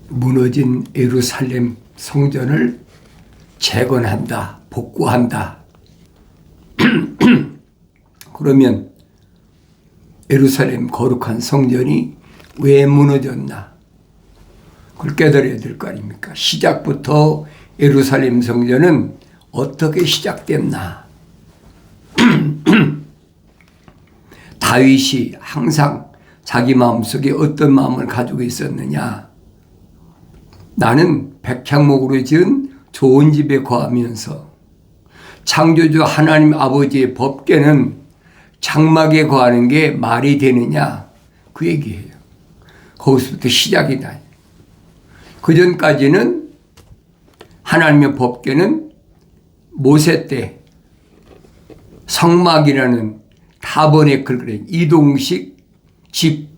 무너진 예루살렘 성전을 재건한다, 복구한다. 그러면 예루살렘 거룩한 성전이 왜 무너졌나? 그걸 깨달아야 될 거 아닙니까? 시작부터 예루살렘 성전은 어떻게 시작됐나? 다윗이 항상 자기 마음속에 어떤 마음을 가지고 있었느냐? 나는 백향목으로 지은 좋은 집에 거하면서 창조주 하나님 아버지의 법궤는 장막에 거하는 게 말이 되느냐? 그 얘기예요. 거기서부터 시작이다. 그 전까지는 하나님의 법궤는 모세 때 성막이라는 타버네클, 이동식 집,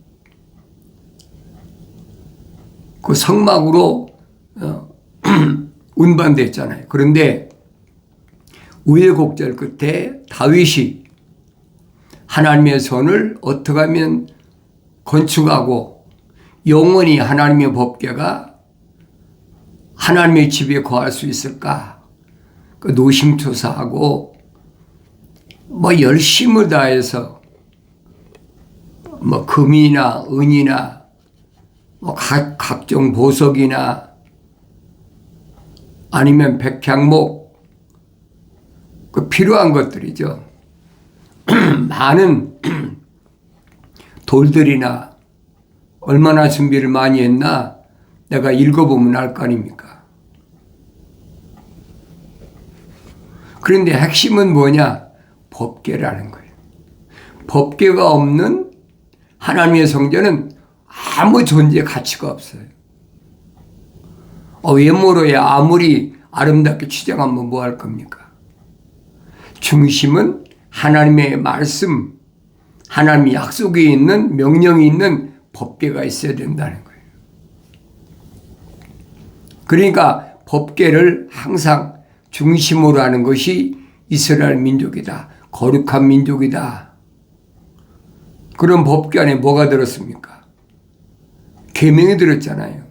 그 성막으로 운반됐잖아요. 그런데 우여곡절 끝에 다윗이 하나님의 손을 어떻게 하면 건축하고 영원히 하나님의 법궤가 하나님의 집에 거할 수 있을까? 그 노심초사하고 열심을 다해서 금이나 은이나 각종 보석이나 아니면 백향목 그 필요한 것들이죠. 많은 돌들이나 얼마나 준비를 많이 했나 내가 읽어보면 알 거 아닙니까? 그런데 핵심은 뭐냐? 법궤라는 거예요. 법궤가 없는 하나님의 성전은 아무 존재 가치가 없어요. 외모로야 아무리 아름답게 치장하면 뭐 할 겁니까? 중심은 하나님의 말씀, 하나님의 약속이 있는 명령이 있는 법궤가 있어야 된다는 거예요. 그러니까 법궤를 항상 중심으로 하는 것이 이스라엘 민족이다. 거룩한 민족이다. 그런 법궤 안에 뭐가 들었습니까? 계명이 들었잖아요.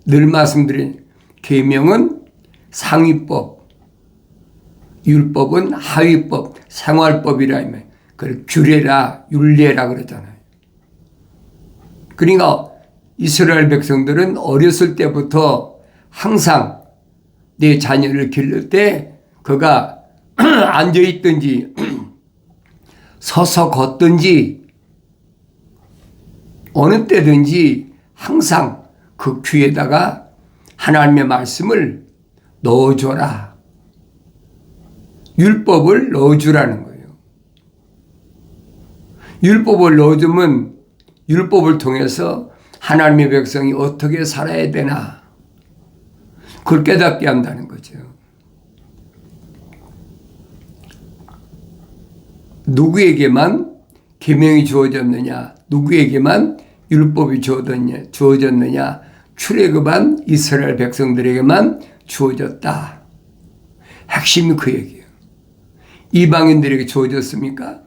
늘 말씀드린 계명은 상위법, 율법은 하위법, 생활법이라 하면 그걸 규례라 율례라 그러잖아요. 그러니까 이스라엘 백성들은 어렸을 때부터 항상 내 자녀를 기를 때 그가 앉아있든지 서서 걷든지 어느 때든지 항상 그 귀에다가 하나님의 말씀을 넣어줘라. 율법을 넣어주라는 거예요. 율법을 넣어주면 율법을 통해서 하나님의 백성이 어떻게 살아야 되나 그걸 깨닫게 한다는 거죠. 누구에게만 계명이 주어졌느냐, 누구에게만 율법이 주어졌느냐, 출애굽한 이스라엘 백성들에게만 주어졌다. 핵심이 그 얘기예요. 이방인들에게 주어졌습니까?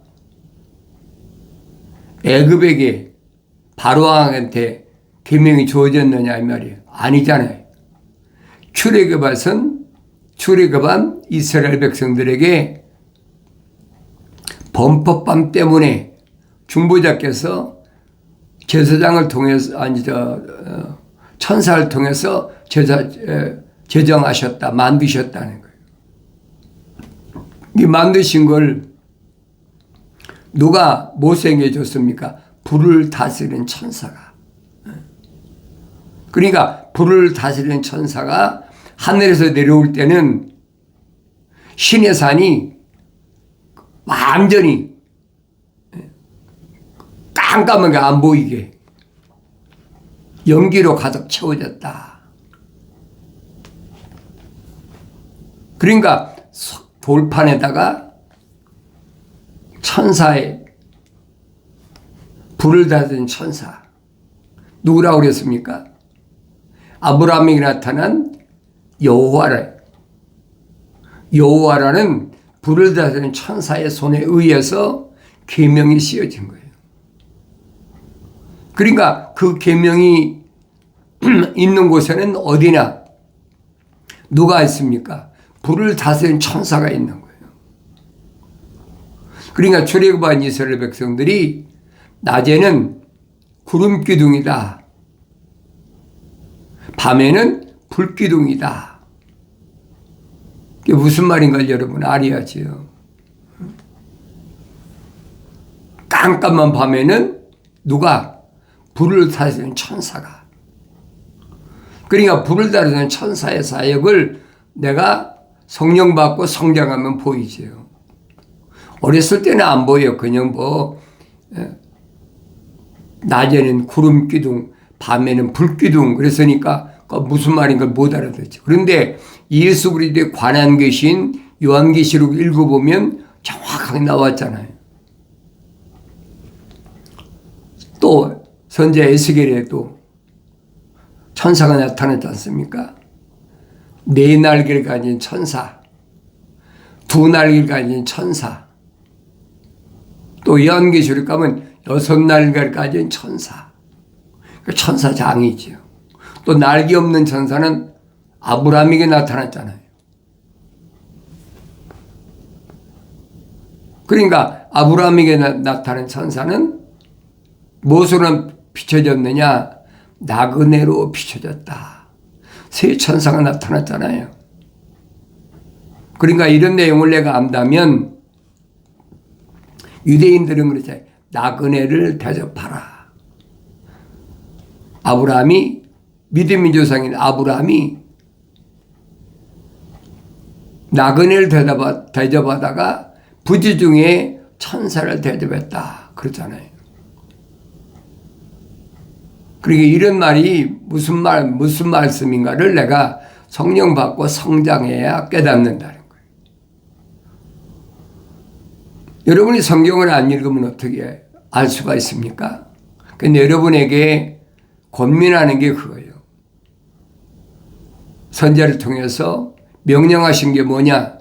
애굽에게 바로왕한테 계명이 주어졌느냐 이 말이에요. 아니잖아요. 출애굽한 이스라엘 백성들에게 범법함 때문에 중보자께서 제사장을 통해서 천사를 통해서 제정하셨다, 만드셨다는 거예요. 이 만드신 걸 누가 모세에게 줬습니까? 불을 다스리는 천사가. 그러니까 불을 다스리는 천사가 하늘에서 내려올 때는 신의 산이 완전히 깜깜하게 안 보이게 연기로 가득 채워졌다. 그러니까 돌판에다가 천사의 불을 다스리는 천사 누구라고 그랬습니까? 아브라함에게 나타난 여호와라는 불을 다스리는 천사의 손에 의해서 계명이 씌어진 거예요. 그러니까 그 계명이 있는 곳에는 어디나 누가 있습니까? 불을 다스리는 천사가 있는 거예요. 그러니까 출애굽한 이스라엘 백성들이 낮에는 구름 기둥이다, 밤에는 불 기둥이다. 이게 무슨 말인가 여러분 알아야지요. 깜깜한 밤에는 누가? 불을 다스리는 천사가. 그러니까 불을 다스리는 천사의 사역을 내가 성령 받고 성장하면 보이지요. 어렸을 때는 안 보여. 그냥 낮에는 구름 기둥, 밤에는 불 기둥. 그랬으니까 무슨 말인 걸 못 알아듣지. 그런데 예수 그리스도에 관한 계신 요한계시록 읽어보면 정확하게 나왔잖아요. 또 선지자 에스겔에도 천사가 나타났지 않습니까? 4날개를 가진 천사, 2날개를 가진 천사, 또 요한계시록 가면 6날개를 가진 천사. 천사장이지요. 또 날개 없는 천사는 아브라함에게 나타났잖아요. 그러니까 아브라함에게 나타난 천사는 무엇으로 비춰졌느냐? 나그네로 비춰졌다. 새 천사가 나타났잖아요. 그러니까 이런 내용을 내가 안다면 유대인들은 그러잖아요. 나그네를 대접하라. 아브라함이 믿음의 조상인 아브라함이 나그네를 대접하다가 부지 중에 천사를 대접했다. 그렇잖아요. 그러니까 이런 말이 무슨 말씀인가를 내가 성령 받고 성장해야 깨닫는다는 거예요. 여러분이 성경을 안 읽으면 어떻게 알 수가 있습니까? 근데 여러분에게 권면하는 게 그거예요. 선지자를 통해서 명령하신 게 뭐냐?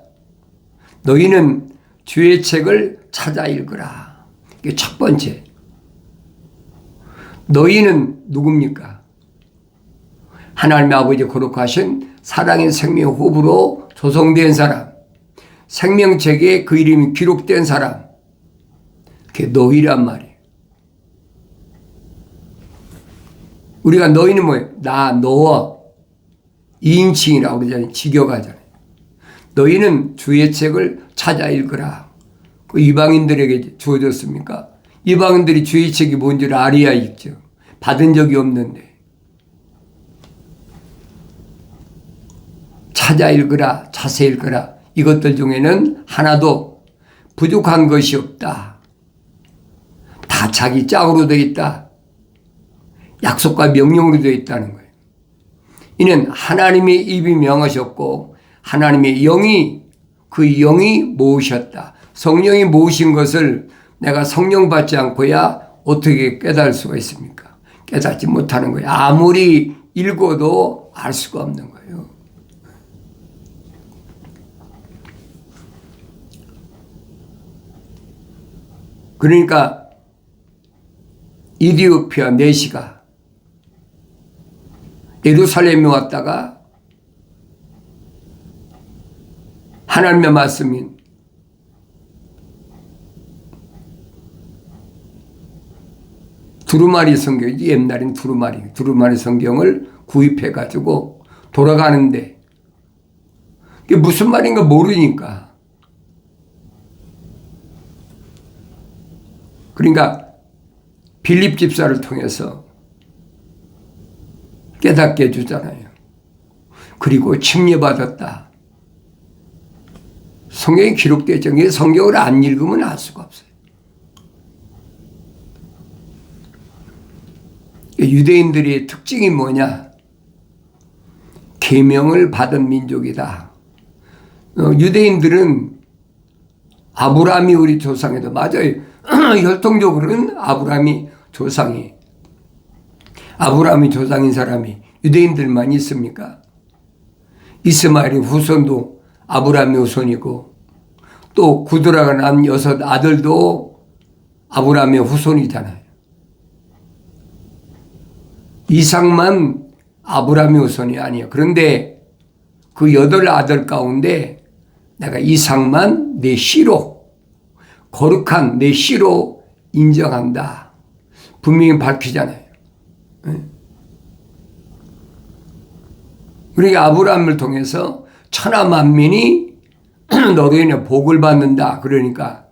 너희는 주의 책을 찾아 읽으라. 이게 첫 번째. 너희는 누굽니까? 하나님의 아버지 거룩하신 사랑의 생명 호흡으로 조성된 사람, 생명책에 그 이름이 기록된 사람, 그게 너희란 말이에요. 우리가 너희는 뭐예요? 나, 너, 2인칭이라고 그러잖아요. 직역하잖아요. 너희는 주의 책을 찾아 읽으라. 그 이방인들에게 주어졌습니까? 이방인들이 주의 책이 뭔지를 알아야 읽죠. 받은 적이 없는데. 찾아 읽으라, 자세히 읽으라. 이것들 중에는 하나도 부족한 것이 없다. 다 자기 짝으로 되어 있다. 약속과 명령으로 되어 있다는 거예요. 이는 하나님의 입이 명하셨고 하나님의 영이 그 영이 모으셨다. 성령이 모으신 것을 내가 성령 받지 않고야 어떻게 깨달을 수가 있습니까? 깨닫지 못하는 거예요. 아무리 읽어도 알 수가 없는 거예요. 그러니까 이디오피아 내시가 예루살렘에 왔다가 하나님의 말씀인 두루마리 성경이지, 옛날엔 두루마리 성경을 구입해 가지고 돌아가는데 이게 무슨 말인가 모르니까, 그러니까 빌립 집사를 통해서 깨닫게 해주잖아요. 그리고 침례받았다. 성경에 기록되죠. 성경을 안 읽으면 알 수가 없어요. 유대인들의 특징이 뭐냐? 계명을 받은 민족이다. 유대인들은 아브라함이 우리 조상이다. 맞아요. 혈통적으로는 아브라함이 조상이. 아브라함이 조상인 사람이 유대인들만 있습니까? 이스마엘의 후손도 아브라함의 후손이고, 또 구드라가 난 6 아들도 아브라함의 후손이잖아요. 이삭만 아브라함이 우선이 아니에요. 그런데 그 8아들 가운데 내가 이삭만 내 씨로, 거룩한 내 씨로 인정한다. 분명히 밝히잖아요. 그러니까 아브라함을 통해서 천하 만민이 너로 인해 복을 받는다. 그러니까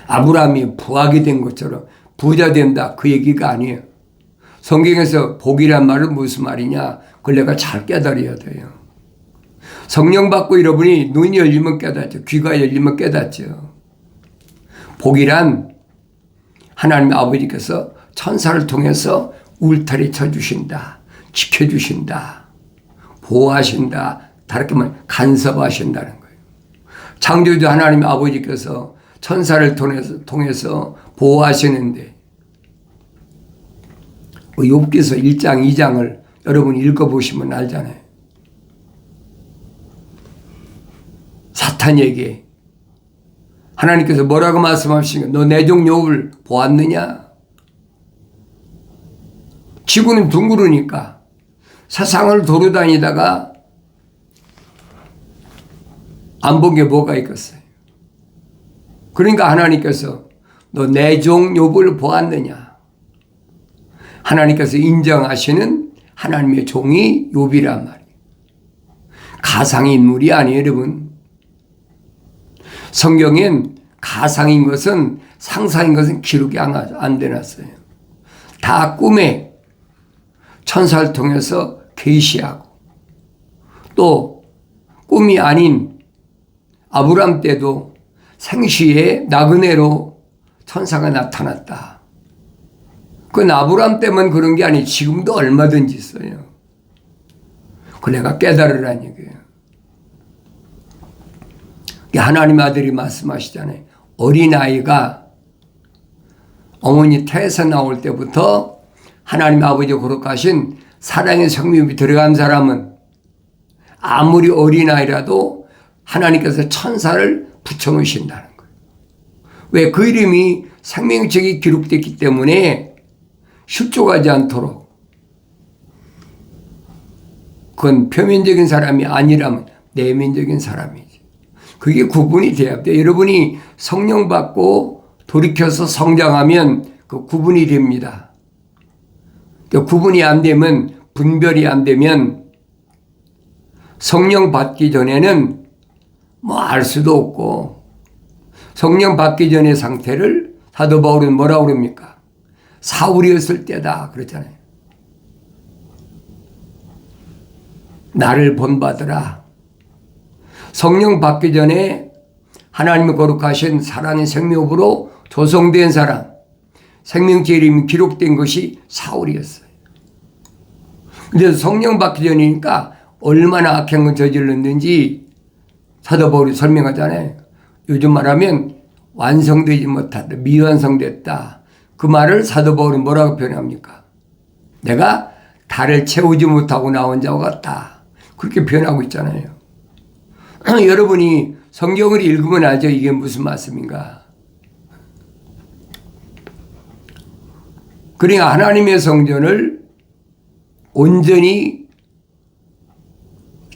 아브라함이 부하게 된 것처럼 부자 된다. 그 얘기가 아니에요. 성경에서 복이란 말은 무슨 말이냐? 그걸 내가 잘 깨달아야 돼요. 성령 받고 여러분이 눈이 열리면 깨닫죠. 귀가 열리면 깨닫죠. 복이란 하나님 아버지께서 천사를 통해서 울타리 쳐주신다. 지켜주신다. 보호하신다. 다르게 말하면 간섭하신다는 거예요. 창조주 하나님 아버지께서 천사를 통해서 보호하시는데 욥기서 1장 2장을 여러분이 읽어보시면 알잖아요. 사탄에게 하나님께서 뭐라고 말씀하시는가? 너 내 종 욥을 보았느냐? 지구는 둥그르니까 세상을 돌아다니다가 안 본 게 뭐가 있겠어요? 그러니까 하나님께서 너 내 종 욥을 보았느냐? 하나님께서 인정하시는 하나님의 종이 욥이란 말이에요. 가상인물이 아니에요, 여러분. 성경엔 가상인 것은, 상상인 것은 기록이 안 되놨어요. 다 꿈에 천사를 통해서 계시하고, 또 꿈이 아닌 아브람 때도 생시에 나그네로 천사가 나타났다. 그건 아브람 때만 그런 게 아니고 지금도 얼마든지 있어요. 그 내가 깨달으라는 얘기예요. 하나님의 아들이 말씀하시잖아요. 어린아이가 어머니 태에서 나올 때부터 하나님 아버지 거룩하신 사랑의 성육이 들어간 사람은 아무리 어린아이라도 하나님께서 천사를 붙여놓으신다는 거예요. 왜? 그 이름이 생명책이 기록됐기 때문에 실족하지 않도록. 그건 표면적인 사람이 아니라면 내면적인 사람이지. 그게 구분이 돼야 돼요. 여러분이 성령 받고 돌이켜서 성장하면 그 구분이 됩니다. 그 구분이 안 되면, 분별이 안 되면 성령 받기 전에는 뭐 알 수도 없고, 성령 받기 전의 상태를 사도 바울은 뭐라고 그럽니까? 사울이었을 때다 그랬잖아요. 나를 본받으라. 성령 받기 전에 하나님의 거룩하신 사랑의 생명으로 조성된 사람, 생명체 이름이 기록된 것이 사울이었어요. 그래서 성령 받기 전이니까 얼마나 악한 걸 저질렀는지 사도 바울이 설명하잖아요. 요즘 말하면 완성되지 못하다, 미완성됐다. 그 말을 사도 바울은 뭐라고 표현합니까? 내가 달을 채우지 못하고 나온 자와 같다. 그렇게 표현하고 있잖아요. 여러분이 성경을 읽으면 알죠. 이게 무슨 말씀인가. 그러니까 하나님의 성전을 온전히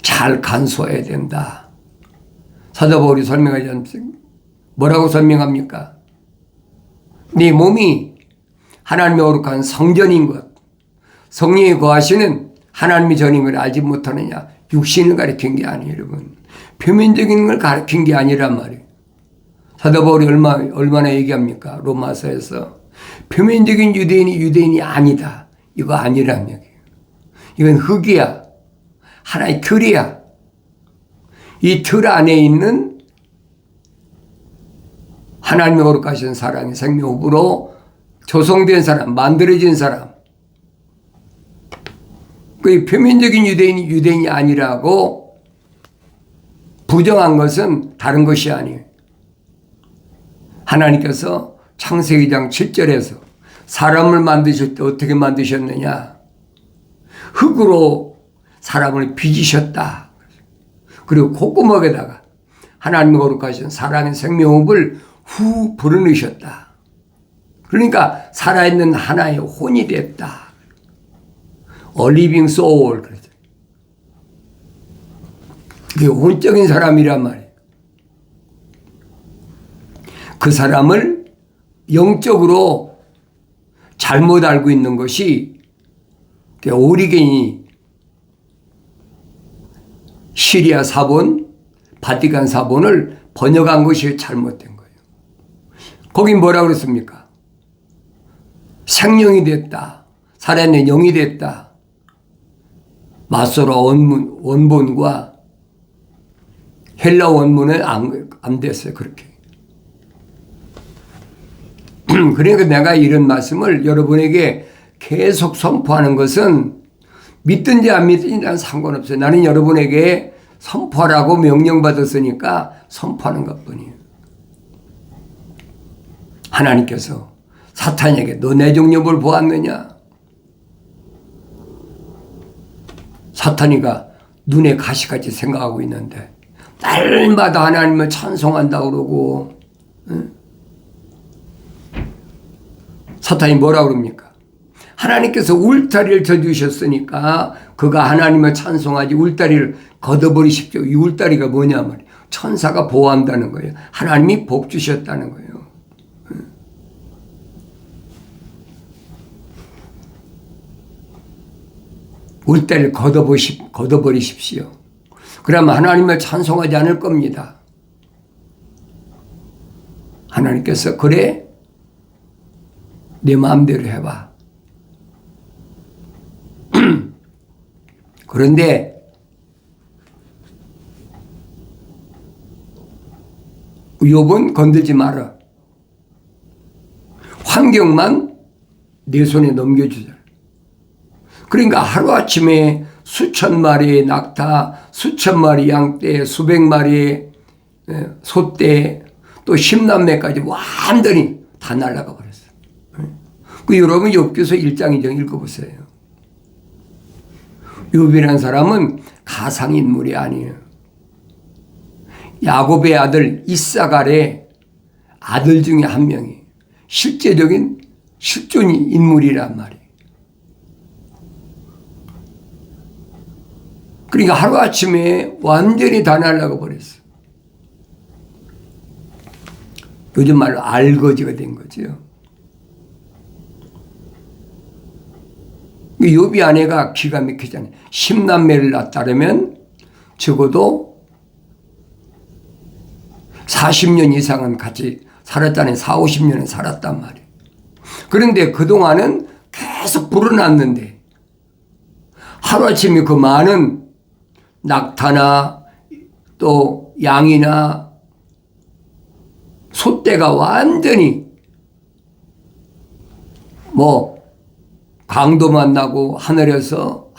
잘 간수해야 된다. 사도 바울이 설명하지 않습니까? 뭐라고 설명합니까? 네 몸이 하나님의 거룩한 성전인 것, 성령이 거하시는 하나님의 전인 걸 알지 못하느냐? 육신을 가리킨 게 아니에요, 여러분. 표면적인 걸 가리킨 게 아니란 말이에요. 사도 바울이 얼마나 얘기합니까? 로마서에서 표면적인 유대인이 유대인이 아니다. 이거 아니란 얘기예요. 이건 흙이야. 하나의 틀이야. 이 틀 안에 있는 하나님의 거룩하신 사랑의 생명으로 조성된 사람, 만들어진 사람. 그 표면적인 유대인이 유대인이 아니라고 부정한 것은 다른 것이 아니에요. 하나님께서 창세기 2장 7절에서 사람을 만드실 때 어떻게 만드셨느냐? 흙으로 사람을 빚으셨다. 그리고 콧구멍에다가 하나님의 거룩하신 사랑의 생명호흡을 후 불어넣으셨다. 그러니까 살아있는 하나의 혼이 됐다. A living soul. 그게 혼적인 사람이란 말이에요. 그 사람을 영적으로 잘못 알고 있는 것이 오리겐이 시리아 사본, 바티칸 사본을 번역한 것이 잘못된 거예요. 거기 뭐라 그랬습니까? 생명이 됐다. 살아있는 영이 됐다. 마소라 원본과 헬라 원문은 안 됐어요. 그렇게. 그러니까 내가 이런 말씀을 여러분에게 계속 선포하는 것은 믿든지 안 믿든지 난 상관없어요. 나는 여러분에게 선포하라고 명령받았으니까 선포하는 것뿐이에요. 하나님께서 사탄에게 너 내 종려볼 보았느냐? 사탄이가 눈에 가시같이 생각하고 있는데 날마다 하나님을 찬송한다고 그러고, 사탄이 뭐라 그럽니까? 하나님께서 울타리를 쳐주셨으니까 그가 하나님을 찬송하지 울타리를 걷어버리십시오. 이 울타리가 뭐냐 말이에요. 천사가 보호한다는 거예요. 하나님이 복 주셨다는 거예요. 울타리를 걷어버리십시오. 그러면 하나님을 찬송하지 않을 겁니다. 하나님께서 그래 내 마음대로 해봐. 그런데 욥은 건들지 마라. 환경만 내 손에 넘겨주자. 그러니까 하루아침에 수천 마리의 낙타, 수천 마리 양떼, 수백 마리의 소떼, 또 10남매까지 완전히 다 날아가 버렸어요. 그 여러분 욥기서 1장 2장 읽어보세요. 욥이라는 사람은 가상인물이 아니에요. 야곱의 아들 이사갈의 아들 중에 한 명이 실제적인 실존 인물이란 말이에요. 그러니까 하루아침에 완전히 다 날아가 버렸어요. 요즘 말로 알거지가 된 거죠. 욥이 아내가 기가 막히잖아요. 10남매를 낳았다면 적어도 40년 이상은 같이 살았다는 4, 50년은 살았단 말이에요. 그런데 그동안은 계속 불어났는데 하루아침에 그 많은 낙타나 또 양이나 소떼가 완전히 강도만 나고 하늘에서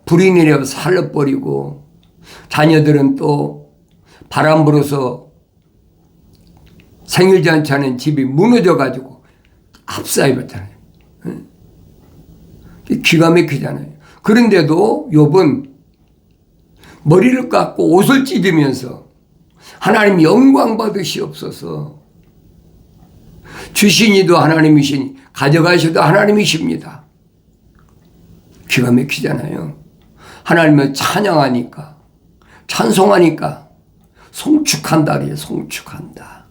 불이 내려 살려버리고 자녀들은 또 바람 불어서 생일잔치하는 집이 무너져가지고 압사해버렸잖아요. 기가 막히잖아요. 그런데도 욥은 머리를 깎고 옷을 찢으면서 하나님 영광 받으시옵소서. 주시니도 하나님이시니 가져가셔도 하나님이십니다. 기가 막히잖아요. 하나님을 찬양하니까 찬송하니까 송축한다 그래요. 송축한다.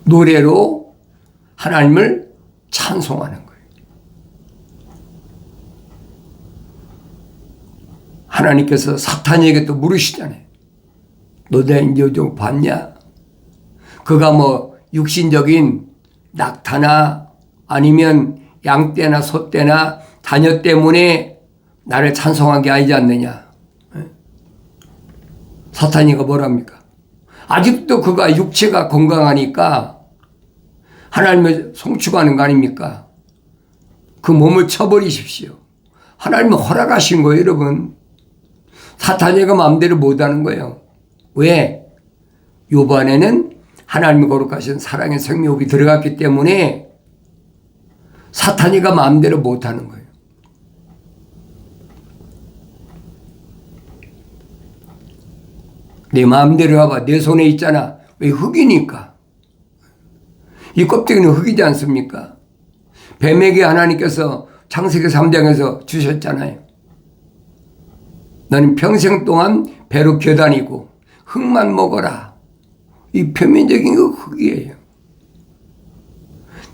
노래로 하나님을 찬송하는 거예요. 하나님께서 사탄에게 또 물으시잖아요. 너 내 인자 좀 봤냐? 그가 육신적인 낙타나 아니면 양떼나 소떼나 자녀 때문에 나를 찬송한 게 아니지 않느냐? 사탄이가 뭐랍니까? 아직도 그가 육체가 건강하니까 하나님을 송축하는 거 아닙니까? 그 몸을 쳐버리십시오. 하나님은 허락하신 거예요, 여러분. 사탄이가 마음대로 못하는 거예요. 왜? 욥 안에는 하나님이 거룩하신 사랑의 생명이 들어갔기 때문에 사탄이가 마음대로 못하는 거예요. 내 마음대로 해봐. 내 손에 있잖아. 왜? 흙이니까. 이 껍데기는 흙이지 않습니까? 뱀에게 하나님께서 창세기 3장에서 주셨잖아요. 너는 평생 동안 배로 겨다니고 흙만 먹어라. 이 표면적인 거 흙이에요.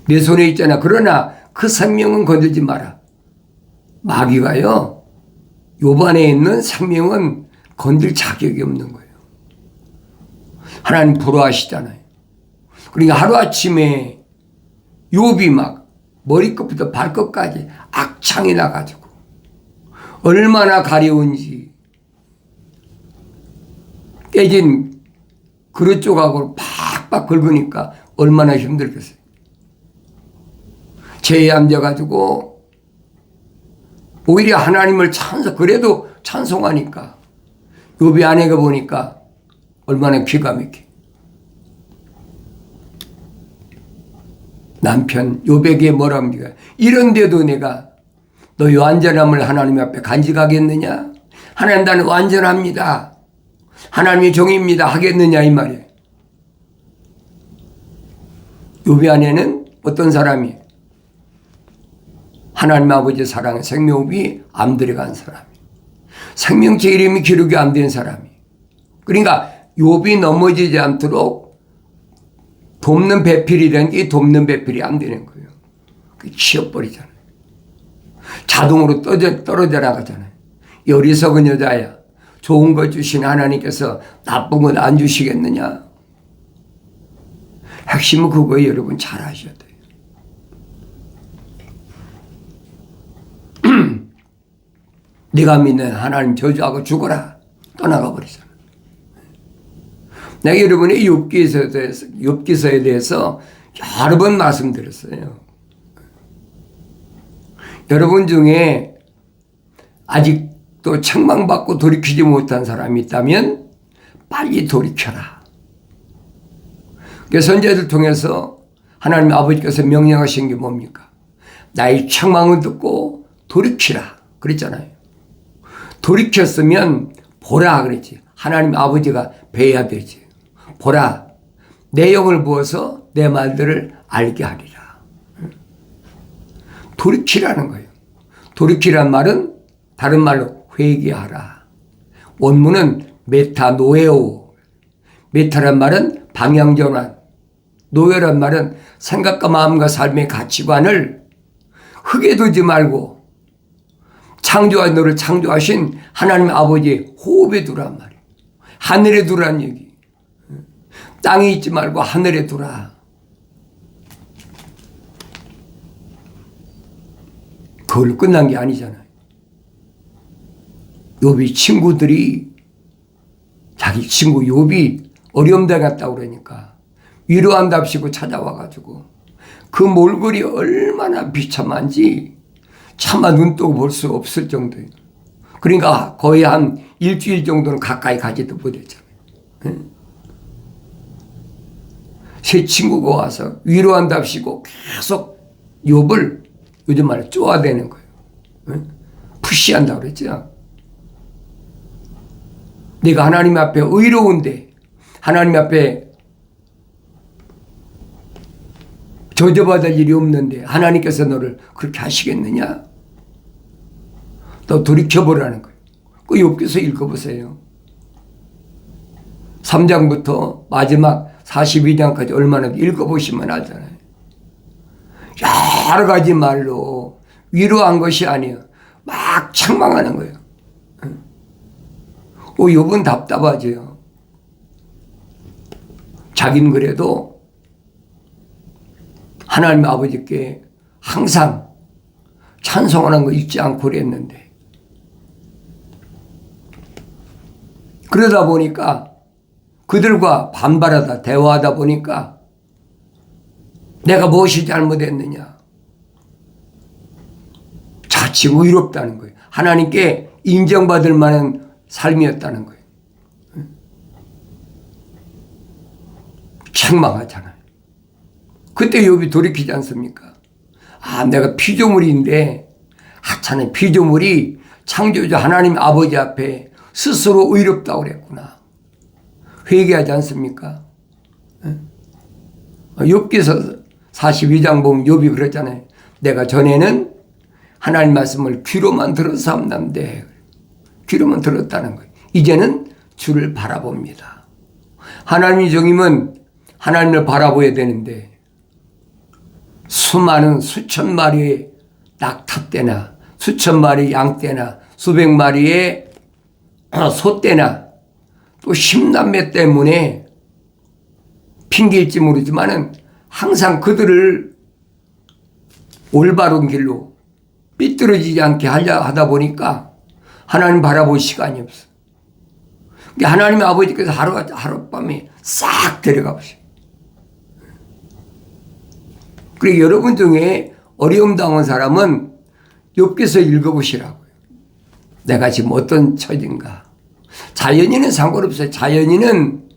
내 손에 있잖아. 그러나 그 생명은 건들지 마라. 마귀가요, 욥 안에 있는 생명은 건들 자격이 없는 거예요. 하나님 부러워하시잖아요. 그러니까 하루아침에 욥이 막 머리끝부터 발끝까지 악창이 나가지고 얼마나 가려운지 깨진 그릇 조각으로 팍팍 긁으니까 얼마나 힘들겠어요. 죄에 앉아가지고 오히려 하나님을 그래도 찬송하니까 욥이 아내가 보니까 얼마나 기가 막혀. 남편 욥에게 뭐라 합니까? 이런데도 내가 너의 완전함을 하나님 앞에 간직하겠느냐? 하나님 나는 완전합니다. 하나님의 종입니다. 하겠느냐 이 말이에요. 욥의 아내는 어떤 사람이? 하나님 아버지의 사랑에 생명이 암 들어간 사람이. 생명체 이름이 기록이 안 된 사람이. 그러니까 욥이 넘어지지 않도록 돕는 배필이라는 게 돕는 배필이 안 되는 거예요. 그게 치워버리잖아요. 자동으로 떨어져 나가잖아요. 이 어리석은 여자야. 좋은 거 주신 하나님께서 나쁜 건 안 주시겠느냐? 핵심은 그거예요. 여러분 잘 아셔야 돼요. 네가 믿는 하나님 저주하고 죽어라. 떠나가 버리잖아. 내가 여러분의 욥기서에 대해서 여러 번 말씀드렸어요. 여러분 중에 아직도 책망받고 돌이키지 못한 사람이 있다면 빨리 돌이켜라. 선지자들 통해서 하나님 아버지께서 명령하신 게 뭡니까? 나의 책망을 듣고 돌이키라 그랬잖아요. 돌이켰으면 보라 그랬지. 하나님 아버지가 뵈야 되지. 보라, 내 영을 부어서 내 말들을 알게 하리라. 돌이키라는 거예요. 돌이키란 말은 다른 말로 회개하라. 원문은 메타노에오. 메타란 말은 방향전환. 노예란 말은 생각과 마음과 삶의 가치관을 흙에 두지 말고 창조한 너를 창조하신 하나님 아버지의 호흡에 두란 말이에요. 하늘에 두란 얘기. 땅에 있지 말고 하늘에 두라. 그걸로 끝난 게 아니잖아요. 욥이 친구들이 자기 친구 욥이 어려움 당했다고 그러니까 위로한답시고 찾아와가지고 그 몰골이 얼마나 비참한지 차마 눈 뜨고 볼 수 없을 정도예요. 그러니까 거의 한 일주일 정도는 가까이 가지도 못했잖아요. 새 친구가 와서 위로한답시고 계속 욥을 요즘 말에 쪼아대는 거예요. 푸시한다고 그랬죠. 네가 하나님 앞에 의로운데 하나님 앞에 저주받을 일이 없는데 하나님께서 너를 그렇게 하시겠느냐? 너 돌이켜보라는 거예요. 그 욥기서 읽어보세요. 3장부터 마지막 42장까지 얼마나 읽어보시면 알잖아요. 여러 가지 말로 위로한 것이 아니에요. 막 책망하는 거예요. 욥은 답답하죠. 자기는 그래도 하나님 아버지께 항상 찬송하는 거 잊지 않고 그랬는데 그러다 보니까 그들과 반발하다 대화하다 보니까 내가 무엇이 잘못했느냐 자칫 의롭다는 거예요. 하나님께 인정받을 만한 삶이었다는 거예요. 책망하잖아요. 그때 욥이 돌이키지 않습니까? 아, 내가 피조물인데 하찮은 피조물이 창조주 하나님 아버지 앞에 스스로 의롭다고 그랬구나. 회개하지 않습니까? 욥기서 42장 보면 욥이 그랬잖아요. 내가 전에는 하나님 말씀을 귀로만 들어서 삼는데 귀로만 들었다는 거예요. 이제는 주를 바라봅니다. 하나님의 종이면 하나님을 바라봐야 되는데 수많은 수천 마리의 낙타떼나 수천 마리의 양떼나 수백 마리의 소떼나 또 십남매 때문에 핑계일지 모르지만은 항상 그들을 올바른 길로 삐뚤어지지 않게 하려 하다 보니까 하나님 바라볼 시간이 없어. 하나님의 아버지께서 하룻밤에 싹 데려가 보세요. 그리고 여러분 중에 어려움 당한 사람은 욥기서 읽어보시라고요. 내가 지금 어떤 처지인가. 자연인은 상관없어요. 자연인은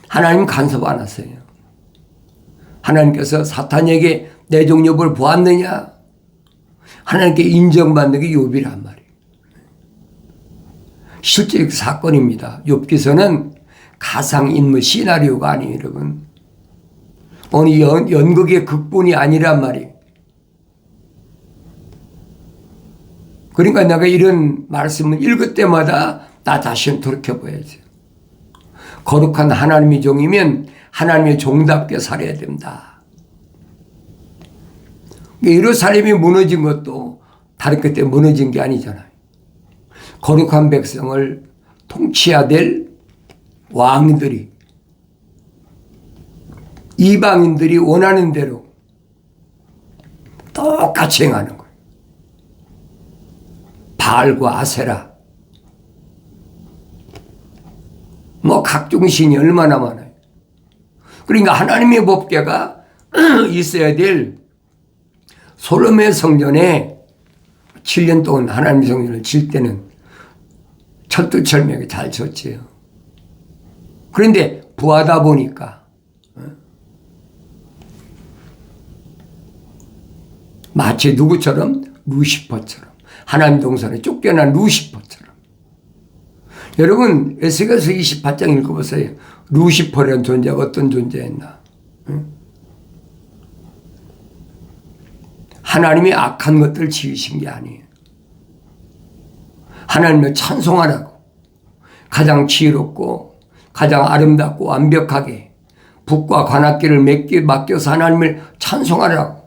하나님 간섭 안 하세요. 하나님께서 사탄에게 내 종 욥을 보았느냐? 하나님께 인정받는 게 욥이란 말이에요. 실제 사건입니다. 욥기서는 가상인물 시나리오가 아니에요, 여러분. 어느 연극의 극본이 아니란 말이에요. 그러니까 내가 이런 말씀을 읽을 때마다 나 자신 돌이켜봐야지. 거룩한 하나님의 종이면 하나님의 종답게 살아야 된다. 예루살렘이 무너진 것도 다른 것 때문에 무너진 게 아니잖아요. 거룩한 백성을 통치해야 될 왕들이 이방인들이 원하는 대로 똑같이 행하는 거예요. 바알과 아세라 뭐 각종 신이 얼마나 많아요. 그러니까 하나님의 법궤가 있어야 될 솔로몬 성전에 7년 동안 하나님의 성전을 질 때는 철두철미하게 잘 졌지요. 그런데 부하다 보니까 마치 누구처럼? 루시퍼처럼. 하나님 동산에 쫓겨난 루시퍼처럼. 여러분 에스겔서 28장 읽어보세요. 루시퍼라는 존재가 어떤 존재였나. 하나님이 악한 것들을 지으신 게 아니에요. 하나님을 찬송하라고 가장 지혜롭고 가장 아름답고 완벽하게 북과 관악기를 맡겨서 하나님을 찬송하라고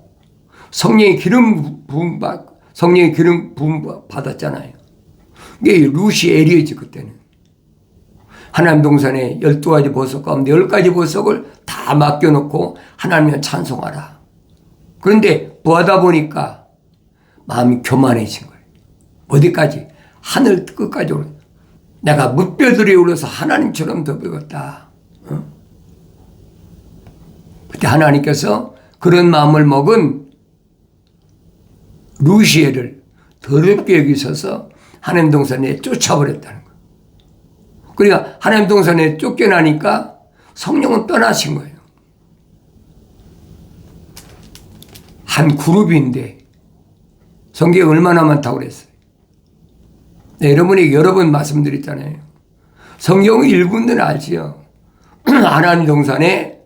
성령의 기름 부음 받았잖아요. 이게 루시엘이었지 그때는. 하나님 동산에 12가지 보석 가운데 10가지 보석을 다 맡겨놓고 하나님을 찬송하라. 그런데 부하다 보니까 마음이 교만해진 거예요. 어디까지? 하늘 끝까지 오르. 내가 무뼈들이 올라서 하나님처럼 더 배웠다. 그때 하나님께서 그런 마음을 먹은 루시엘을 더럽게 여기셔서 하나님 동산에 쫓아버렸다는 거예요. 그러니까 하나님 동산에 쫓겨나니까 성령은 떠나신 거예요. 한 그룹인데 성경이 얼마나 많다고 그랬어요. 네, 여러분에게 여러 번 말씀드렸잖아요. 성경 읽은 알지요. 하나님 동산에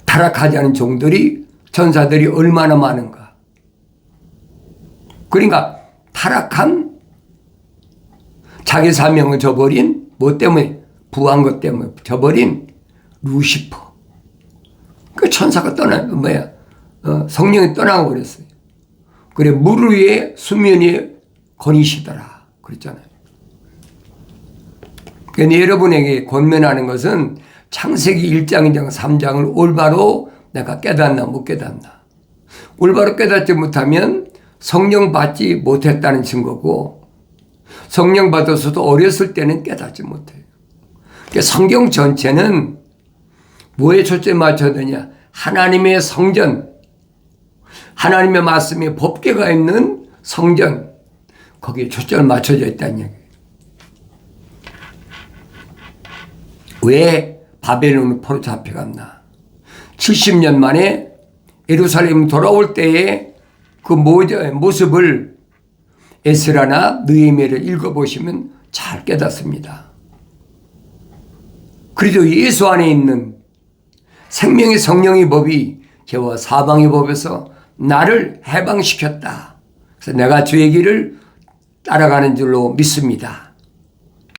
타락하지 않은 종들이 천사들이 얼마나 많은가. 그러니까 타락한 자기 사명을 저버린 뭐 때문에 부한 것 때문에 저버린 루시퍼. 그 천사가 성령이 떠나고 그랬어요. 그래 물 위에 수면 위에 거니시더라 그랬잖아요. 그러니까 여러분에게 권면하는 것은 창세기 1장, 2장, 3장을 올바로 내가 깨닫나 못 깨닫나. 올바로 깨닫지 못하면 성령 받지 못했다는 증거고 성령 받아서도 어렸을 때는 깨닫지 못해요. 그러니까 성경 전체는 뭐에 초점에 맞춰야 되냐. 하나님의 성전, 하나님의 말씀에 법궤가 있는 성전, 거기에 초점을 맞춰져 있다는 얘기예요. 왜 바벨론으로 포로 잡혀갔나? 70년 만에 예루살렘 돌아올 때의 그 모습을 에스라나 느헤미야를 읽어보시면 잘 깨닫습니다. 그래도 예수 안에 있는 생명의 성령의 법이 죄와 사방의 법에서 나를 해방시켰다. 그래서 내가 주의 길을 따라가는 줄로 믿습니다.